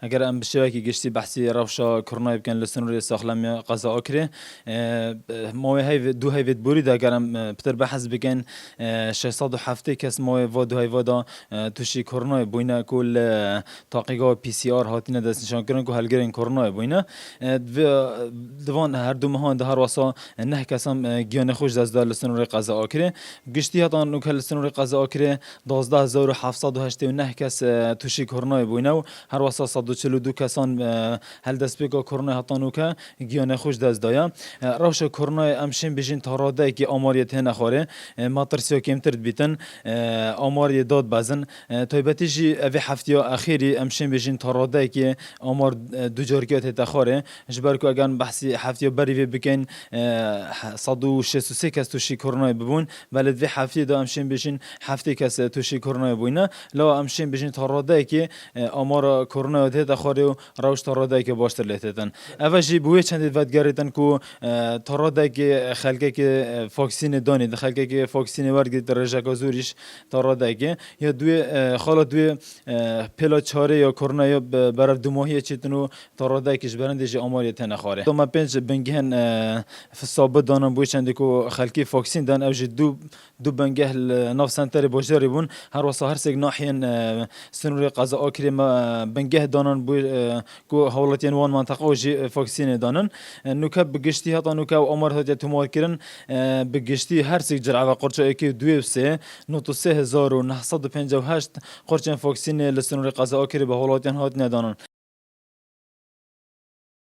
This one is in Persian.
اگر ام بشوکی گشتی بحثی روشا کرونا بکن لسنوری ساخلم قضا آکره موی های دو های وید بوری دا اگر ام پتر بحث بکن 607 کس موی و دو های ودا توشی کرونا بوینا کل تحقیقات پی سی آر هاتینه دست نشان کردن که هلگرین کرونا بوینا دوان هر دو مهان ده هر واسا نه کسام گیان خوش دست دار لسنوری قضا آکره گشتی هاتان نوک لسنوری قضا آکره 12789 کس توشی کرونا بوینا و هر واسا 142 کسان هل دست بگا کرونا هاتانو که گیان خوش دست دایا روش کرونا امشین بجین تاراده که آماریت نخوره ما ترسیو کمتر بیتن آماری داد بزن تایبتی جی اوی هفته اخیری امشین بجین تاراده که آمار دو جارکیات تخوره جبر که اگر بحثی هفته بری بکن 163 کس توشی کرونا ببون ولی وی هفته دا امشین بجین هفته کس توشی کرونا بوینه لا امشین بجین تاراده که آمار کرونا تخوره و روش تاراده که باشتر لهتن اوجی بوی چند ودگریتن کو تاراده که خلقه که فاکسین دانید خلقه که فاکسین ورگید درجه گذوریش تاراده که یا دوی خالا دوی پلا چاره یا کرونا یا برای دو ماهی چیتنو تاراده کش برندش آماری تنخواره تو ما پنج بنگهن ثابت دانم بوی چند کو خلقی فاکسین دان اوجی دو بنگه ناف سنتر باشداری بون هر واسه هر سگ ناحیه سنوری قضا آکری ما بنگه دانن بوی کو حولتین وان منطقه وجی فاکسین دانن نوکا بگشتی هتا نوکا و عمر هتا تمار کرن بگشتی هر سگ جرعه قرچه اکی دوی بسه نوتو 3958 قرچه فاکسین لسنوری قضا آکری به حولتین هات ندانن